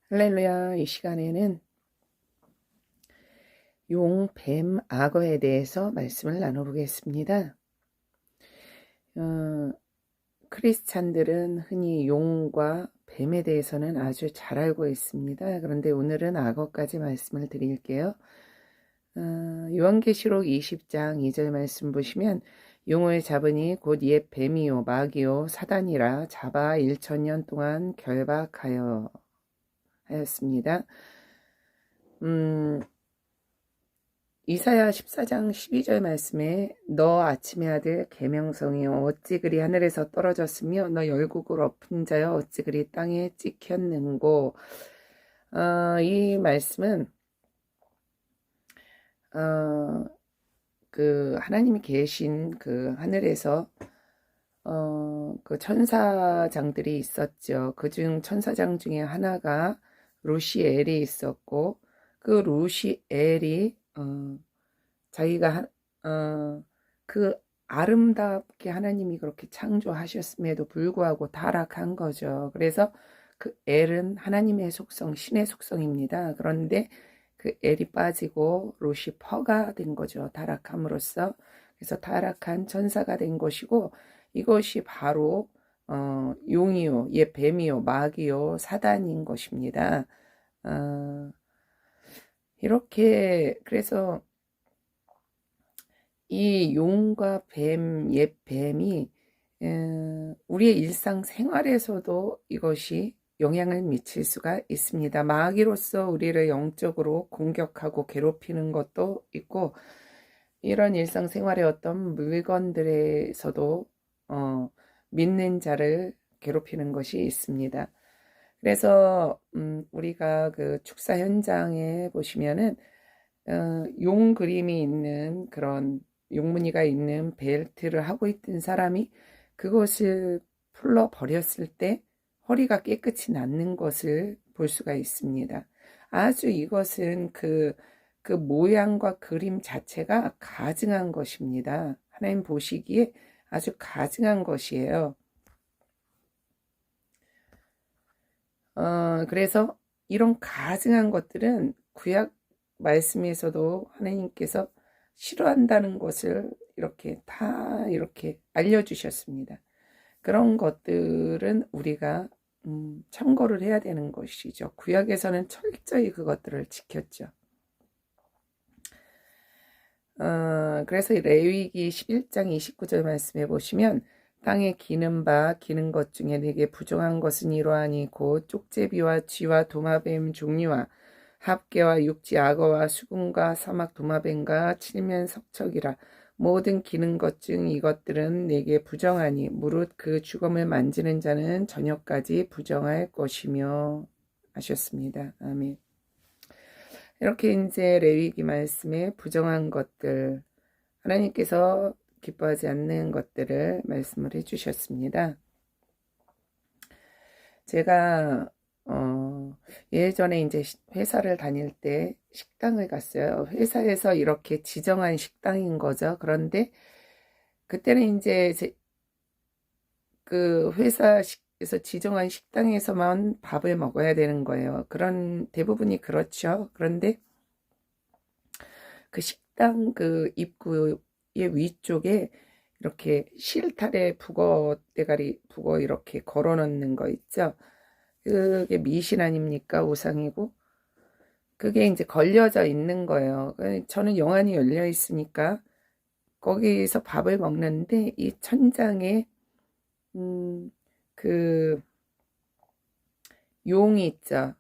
할렐루야. 이 시간에는 용, 뱀, 악어에 대해서 말씀을 나눠보겠습니다. 크리스찬들은 흔히 용과 뱀에 대해서는 아주 잘 알고 있습니다. 그런데 오늘은 악어까지 말씀을 드릴게요. 요한계시록 20장 2절 말씀 보시면 용을 잡으니 곧 옛 뱀이요 마귀요 사단이라 잡아 1000년 동안 결박하여 하였습니다. 이사야 14장 12절 말씀에 너 아침의 아들 계명성이여 어찌 그리 하늘에서 떨어졌으며 너 열국을 엎은 자여 어찌 그리 땅에 찍혔는고. 이 말씀은 그 하나님이 계신 그 하늘에서 그 천사장들이 있었죠. 그중 천사장 중에 하나가 루시엘이 있었고 그 루시엘이 자기가 그 아름답게 하나님이 그렇게 창조하셨음에도 불구하고 타락한 거죠. 그래서 그 엘은 하나님의 속성, 신의 속성입니다. 그런데 그 엘이 빠지고 루시퍼가 된 거죠. 타락함으로써. 그래서 타락한 천사가 된 것이고 이것이 바로 용이요, 옛 뱀이요, 마귀요, 사단인 것입니다. 이렇게 그래서 이 용과 뱀, 옛 뱀이 우리의 일상생활에서도 이것이 영향을 미칠 수가 있습니다. 마귀로서 우리를 영적으로 공격하고 괴롭히는 것도 있고 이런 일상생활의 어떤 물건들에서도 믿는 자를 괴롭히는 것이 있습니다. 그래서 우리가 그 축사 현장에 보시면은 용 그림이 있는 그런 용무늬가 있는 벨트를 하고 있던 사람이 그것을 풀러 버렸을 때 허리가 깨끗이 낫는 것을 볼 수가 있습니다. 아주 이것은 그 모양과 그림 자체가 가증한 것입니다. 하나님 보시기에 아주 가증한 것이에요. 그래서 이런 가증한 것들은 구약 말씀에서도 하나님께서 싫어한다는 것을 이렇게 다 이렇게 알려주셨습니다. 그런 것들은 우리가 참고를 해야 되는 것이죠. 구약에서는 철저히 그것들을 지켰죠. 그래서 레위기 11장 29절 말씀해 보시면 땅에 기는 것 중에 내게 부정한 것은 이러하니 곧 쪽제비와 쥐와 도마뱀 종류와 합개와 육지 악어와 수금과 사막 도마뱀과 칠면 석척이라 모든 기는 것 중 이것들은 내게 부정하니 무릇 그 죽음을 만지는 자는 저녁까지 부정할 것이며 하셨습니다. 아멘. 이렇게 이제 레위기 말씀에 부정한 것들, 하나님께서 기뻐하지 않는 것들을 말씀을 해주셨습니다. 제가 예전에 이제 회사를 다닐 때 식당을 갔어요. 회사에서 이렇게 지정한 식당인 거죠. 그런데 그때는 이제 그 회사에서 지정한 식당에서만 밥을 먹어야 되는 거예요. 그런 대부분이 그렇죠. 그런데 그 식당 그 입구의 위쪽에 이렇게 실타래 대가리 북어 이렇게 걸어 놓는 거 있죠. 그게 미신 아닙니까? 우상이고. 그게 이제 걸려져 있는 거예요. 저는 영안이 열려 있으니까 거기서 밥을 먹는데 이 천장에 그 용이 있죠.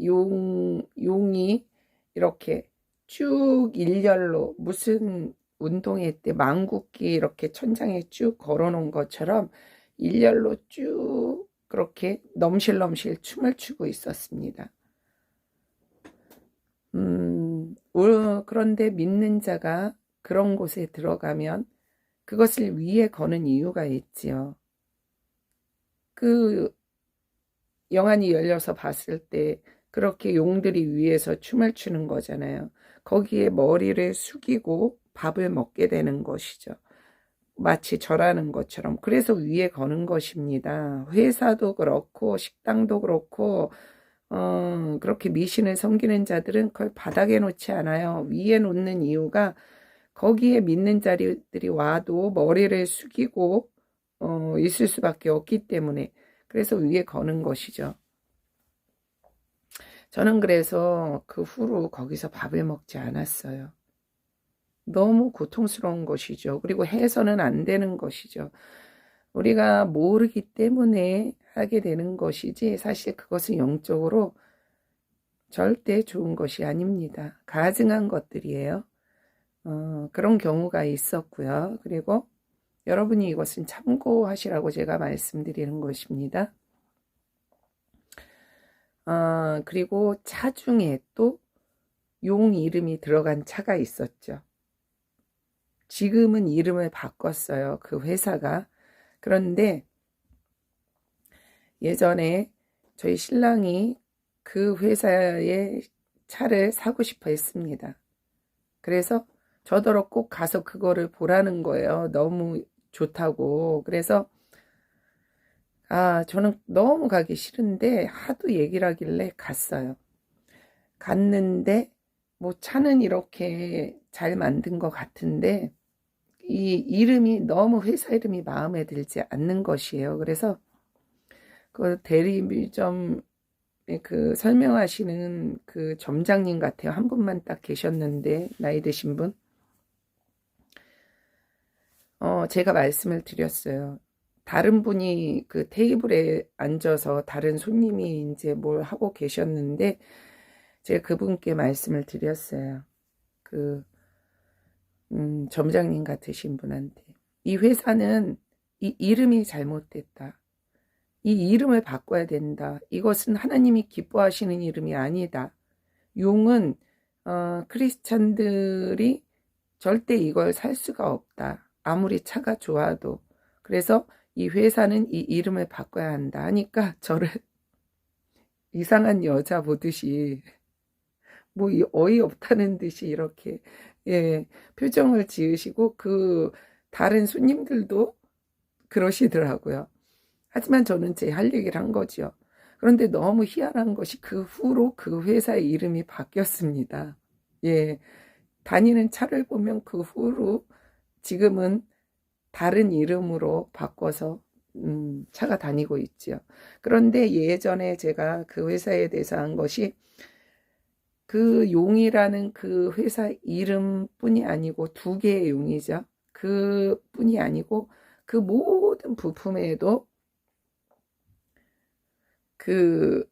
용이 이렇게 쭉 일렬로 무슨 운동회 때 망국기 이렇게 천장에 쭉 걸어 놓은 것처럼 일렬로 쭉 그렇게 넘실넘실 춤을 추고 있었습니다. 그런데 믿는 자가 그런 곳에 들어가면 그것을 위에 거는 이유가 있지요. 그 영안이 열려서 봤을 때 그렇게 용들이 위에서 춤을 추는 거잖아요. 거기에 머리를 숙이고 밥을 먹게 되는 것이죠. 마치 절하는 것처럼. 그래서 위에 거는 것입니다. 회사도 그렇고 식당도 그렇고 그렇게 미신을 섬기는 자들은 그걸 바닥에 놓지 않아요. 위에 놓는 이유가 거기에 믿는 자들이 와도 머리를 숙이고 있을 수밖에 없기 때문에, 그래서 위에 거는 것이죠. 저는 그래서 그 후로 거기서 밥을 먹지 않았어요. 너무 고통스러운 것이죠. 그리고 해서는 안 되는 것이죠. 우리가 모르기 때문에 하게 되는 것이지 사실 그것은 영적으로 절대 좋은 것이 아닙니다. 가증한 것들이에요. 그런 경우가 있었고요. 그리고 여러분이 이것은 참고하시라고 제가 말씀드리는 것입니다. 그리고 차 중에 또 용 이름이 들어간 차가 있었죠. 지금은 이름을 바꿨어요. 그 회사가. 그런데 예전에 저희 신랑이 그 회사의 차를 사고 싶어 했습니다. 그래서 저더러 꼭 가서 그거를 보라는 거예요. 너무 좋다고. 그래서 저는 너무 가기 싫은데 하도 얘기를 하길래 갔어요. 갔는데 뭐 차는 이렇게 잘 만든 것 같은데 이 이름이 너무 회사 이름이 마음에 들지 않는 것이에요. 그래서 그 대리점 그 설명하시는 그 점장님 같아요. 한 분만 딱 계셨는데 나이 드신 분. 제가 말씀을 드렸어요. 다른 분이 그 테이블에 앉아서 다른 손님이 이제 뭘 하고 계셨는데 제가 그분께 말씀을 드렸어요. 그 점장님 같으신 분한테 이 회사는 이 이름이 잘못됐다. 이 이름을 바꿔야 된다. 이것은 하나님이 기뻐하시는 이름이 아니다. 용은 크리스찬들이 절대 이걸 살 수가 없다. 아무리 차가 좋아도. 그래서 이 회사는 이 이름을 바꿔야 한다 하니까 저를 이상한 여자 보듯이 뭐 어이없다는 듯이 이렇게 표정을 지으시고 그 다른 손님들도 그러시더라고요. 하지만 저는 제 할 얘기를 한 거죠. 그런데 너무 희한한 것이 그 후로 그 회사의 이름이 바뀌었습니다. 다니는 차를 보면 그 후로 지금은 다른 이름으로 바꿔서 차가 다니고 있죠. 그런데 예전에 제가 그 회사에 대해서 한 것이 그 용이라는 그 회사 이름뿐이 아니고 두 개의 용이죠. 그뿐이 아니고 그 모든 부품에도 그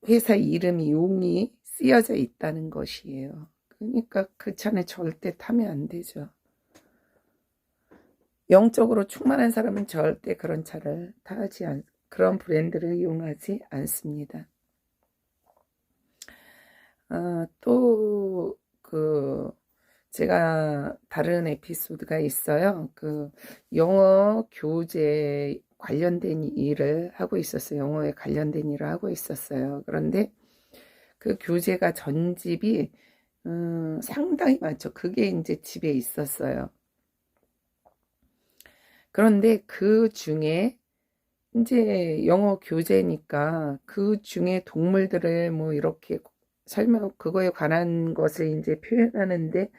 회사 이름이 용이 쓰여져 있다는 것이에요. 그러니까 그 차는 절대 타면 안 되죠. 영적으로 충만한 사람은 절대 그런 차를 그런 브랜드를 이용하지 않습니다. 또 제가 다른 에피소드가 있어요. 그 영어 교재 관련된 일을 하고 있었어요. 영어에 관련된 일을 하고 있었어요. 그런데 그 교재가 전집이 상당히 많죠. 그게 이제 집에 있었어요. 그런데 그 중에 이제 영어 교재니까 그 중에 동물들을 뭐 이렇게 그거에 관한 것을 이제 표현하는데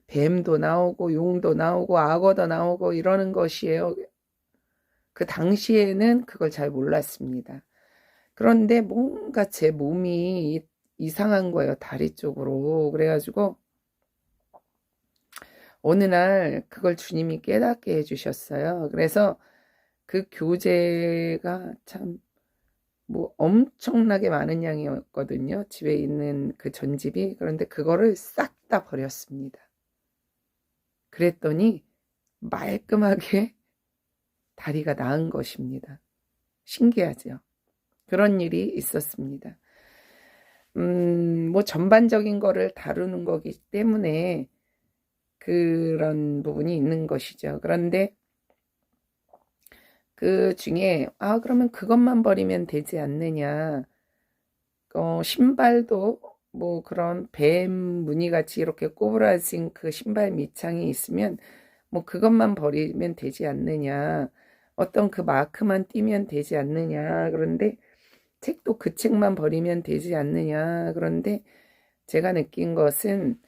뱀도 나오고 용도 나오고 악어도 나오고 이러는 것이에요. 그 당시에는 그걸 잘 몰랐습니다. 그런데 뭔가 제 몸이 이상한 거예요. 다리 쪽으로. 그래가지고 어느 날 그걸 주님이 깨닫게 해주셨어요. 그래서 그 교재가 참 뭐 엄청나게 많은 양이었거든요. 집에 있는 그 전집이. 그런데 그거를 싹 다 버렸습니다. 그랬더니 말끔하게 다리가 나은 것입니다. 신기하죠. 그런 일이 있었습니다. 뭐 전반적인 거를 다루는 거기 때문에 그런 부분이 있는 것이죠. 그런데 그 중에 그러면 그것만 버리면 되지 않느냐. 신발도 뭐 그런 뱀 무늬같이 이렇게 꼬부라진 그 신발 밑창이 있으면 뭐 그것만 버리면 되지 않느냐. 어떤 그 마크만 띄면 되지 않느냐. 그런데 책도 그 책만 버리면 되지 않느냐. 그런데 제가 느낀 것은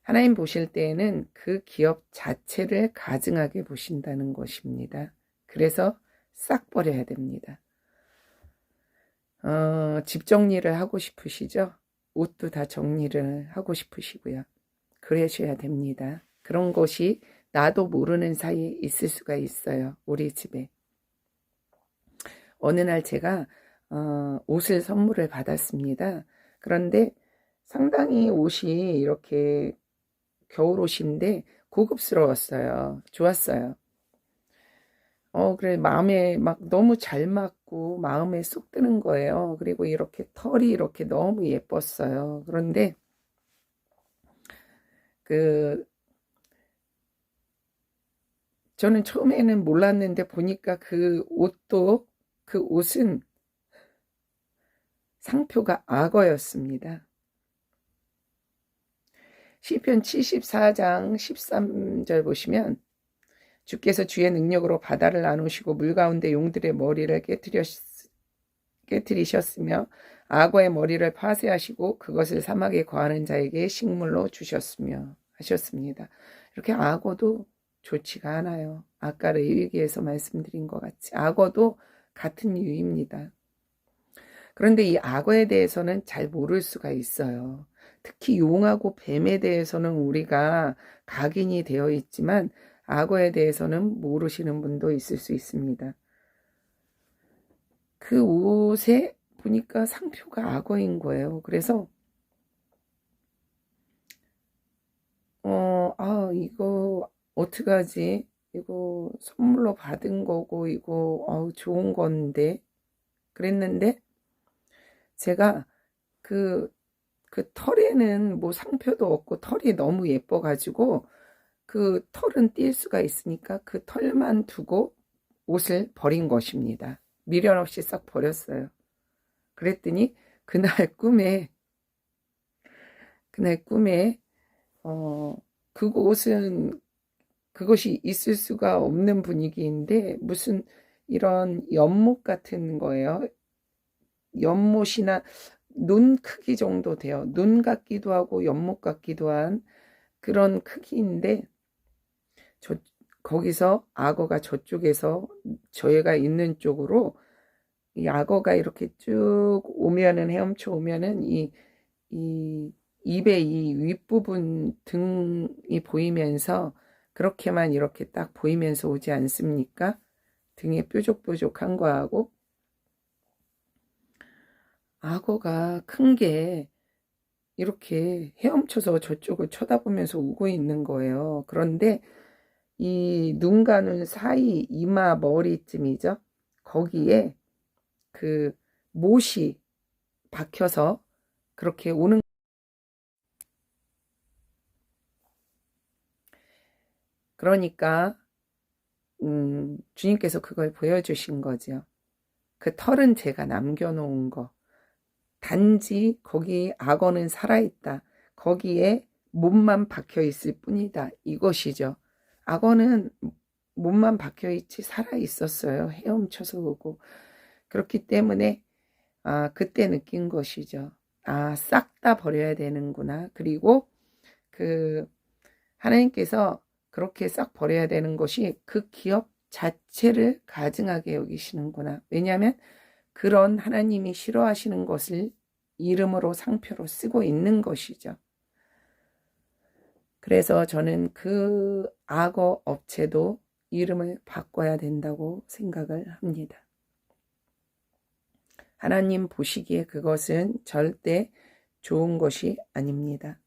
하나님 보실 때에는 그 기업 자체를 가증하게 보신다는 것입니다. 그래서 싹 버려야 됩니다. 집 정리를 하고 싶으시죠? 옷도 다 정리를 하고 싶으시고요. 그러셔야 됩니다. 그런 것이 나도 모르는 사이에 있을 수가 있어요. 우리 집에. 어느 날 제가 옷을 선물을 받았습니다. 그런데 상당히 옷이 이렇게 겨울옷인데 고급스러웠어요. 좋았어요. 그래, 마음에 막 너무 잘 맞고 마음에 쏙 드는 거예요. 그리고 이렇게 털이 이렇게 너무 예뻤어요. 그런데 그 저는 처음에는 몰랐는데 보니까 그 옷은 상표가 악어였습니다. 시편 74장 13절 보시면 주께서 주의 능력으로 바다를 나누시고 물 가운데 용들의 머리를 깨뜨리셨으며 악어의 머리를 파쇄하시고 그것을 사막에 거하는 자에게 식물로 주셨으며 하셨습니다. 이렇게 악어도 좋지가 않아요. 아까 레위기에서 말씀드린 것 같이 악어도 같은 유입니다. 그런데 이 악어에 대해서는 잘 모를 수가 있어요. 특히 용하고 뱀에 대해서는 우리가 각인이 되어 있지만 악어에 대해서는 모르시는 분도 있을 수 있습니다. 그 옷에 보니까 상표가 악어인 거예요. 그래서 이거 어떡하지? 이거 선물로 받은 거고 이거 좋은 건데 그랬는데 제가 그 털에는 뭐 상표도 없고 털이 너무 예뻐가지고 그 털은 뛸 수가 있으니까 그 털만 두고 옷을 버린 것입니다. 미련 없이 싹 버렸어요. 그랬더니 그날 꿈에 그것이 있을 수가 없는 분위기인데 무슨 이런 연못 같은 거예요. 연못이나 눈 크기 정도 돼요. 눈 같기도 하고 연못 같기도 한 그런 크기인데 거기서 악어가 저쪽에서 저희가 있는 쪽으로 이 악어가 이렇게 쭉 오면은 헤엄쳐 오면은 이 입의 이 윗부분 등이 보이면서 그렇게만 이렇게 딱 보이면서 오지 않습니까? 등에 뾰족뾰족한 거하고 악어가 큰 게 이렇게 헤엄쳐서 저쪽을 쳐다보면서 오고 있는 거예요. 그런데 이 눈과 눈 사이 이마 머리쯤이죠. 거기에 그 못이 박혀서 그렇게 오는 그러니까 주님께서 그걸 보여주신 거죠. 그 털은 제가 남겨놓은 거. 단지 거기 악어는 살아있다. 거기에 몸만 박혀있을 뿐이다. 이것이죠. 악어는 몸만 박혀있지 살아있었어요. 헤엄쳐서 오고. 그렇기 때문에 그때 느낀 것이죠. 싹 다 버려야 되는구나. 그리고 하나님께서 그렇게 싹 버려야 되는 것이 그 기업 자체를 가증하게 여기시는구나. 왜냐하면 그런 하나님이 싫어하시는 것을 이름으로 상표로 쓰고 있는 것이죠. 그래서 저는 그 악어 업체도 이름을 바꿔야 된다고 생각을 합니다. 하나님 보시기에 그것은 절대 좋은 것이 아닙니다.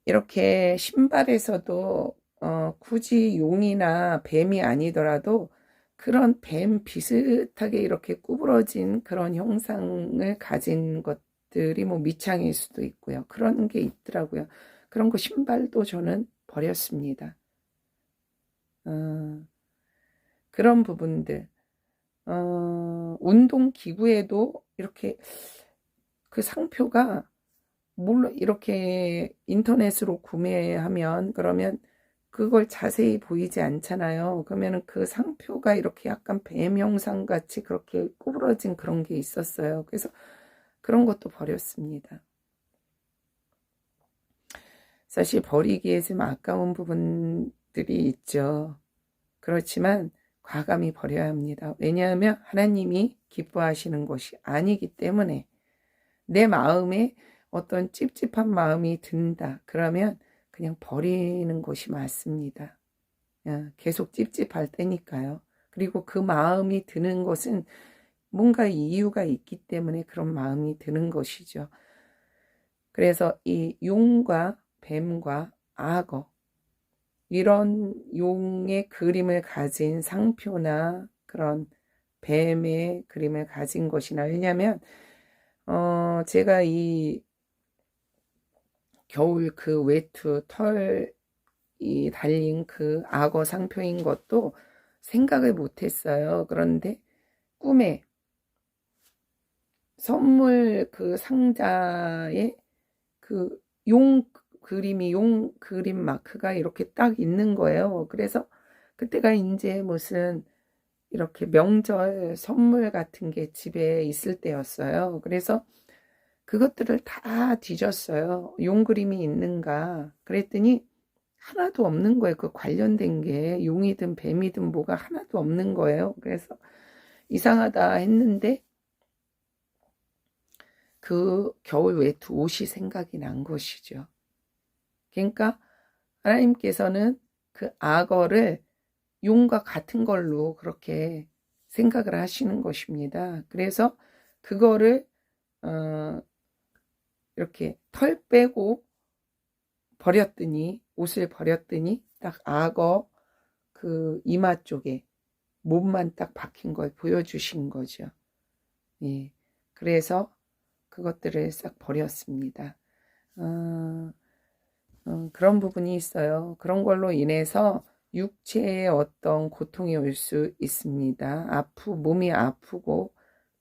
이렇게 신발에서도 굳이 용이나 뱀이 아니더라도 그런 뱀 비슷하게 이렇게 구부러진 그런 형상을 가진 것들이 뭐 밑창일 수도 있고요. 그런 게 있더라고요. 그런 거 신발도 저는 버렸습니다. 그런 부분들 운동 기구에도 이렇게 그 상표가 물론 이렇게 인터넷으로 구매하면 그러면 그걸 자세히 보이지 않잖아요. 그러면은 그 상표가 이렇게 약간 뱀 형상 같이 그렇게 구부러진 그런 게 있었어요. 그래서 그런 것도 버렸습니다. 사실 버리기에 좀 아까운 부분들이 있죠. 그렇지만 과감히 버려야 합니다. 왜냐하면 하나님이 기뻐하시는 것이 아니기 때문에. 내 마음에 어떤 찝찝한 마음이 든다. 그러면 그냥 버리는 것이 맞습니다. 계속 찝찝할 때니까요. 그리고 그 마음이 드는 것은 뭔가 이유가 있기 때문에 그런 마음이 드는 것이죠. 그래서 이 용과 뱀과 악어, 이런 용의 그림을 가진 상표나 그런 뱀의 그림을 가진 것이나, 왜냐하면 제가 이 겨울 그 외투 털이 달린 그 악어 상표인 것도 생각을 못했어요. 그런데 꿈에 선물 그 상자에 그 용 그림이, 용 그림 마크가 이렇게 딱 있는 거예요. 그래서 그때가 이제 무슨 이렇게 명절 선물 같은 게 집에 있을 때였어요. 그래서 그것들을 다 뒤졌어요. 용 그림이 있는가 그랬더니 하나도 없는 거예요. 그 관련된 게 용이든 뱀이든 뭐가 하나도 없는 거예요. 그래서 이상하다 했는데 그 겨울 외투 옷이 생각이 난 것이죠. 그러니까 하나님께서는 그 악어를 용과 같은 걸로 그렇게 생각을 하시는 것입니다. 그래서 그거를 이렇게 털 빼고 버렸더니, 옷을 버렸더니 딱 악어 그 이마 쪽에 몸만 딱 박힌 걸 보여주신 거죠. 예. 그래서 그것들을 싹 버렸습니다. 그런 부분이 있어요. 그런 걸로 인해서 육체에 어떤 고통이 올 수 있습니다. 몸이 아프고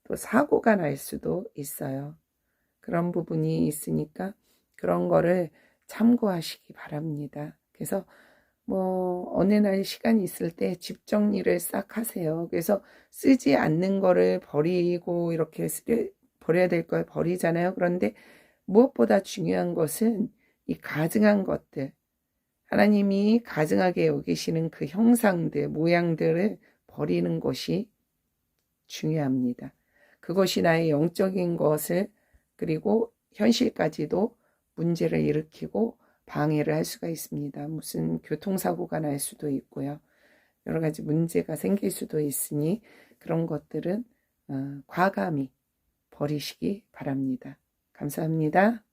또 사고가 날 수도 있어요. 그런 부분이 있으니까 그런 거를 참고하시기 바랍니다. 그래서 어느 날 시간이 있을 때 집 정리를 싹 하세요. 그래서 쓰지 않는 거를 버리고 이렇게 버려야 될 걸 버리잖아요. 그런데 무엇보다 중요한 것은 이 가증한 것들, 하나님이 가증하게 여기시는 그 형상들, 모양들을 버리는 것이 중요합니다. 그것이 나의 영적인 것을, 그리고 현실까지도 문제를 일으키고 방해를 할 수가 있습니다. 무슨 교통사고가 날 수도 있고요. 여러 가지 문제가 생길 수도 있으니 그런 것들은 과감히 버리시기 바랍니다. 감사합니다.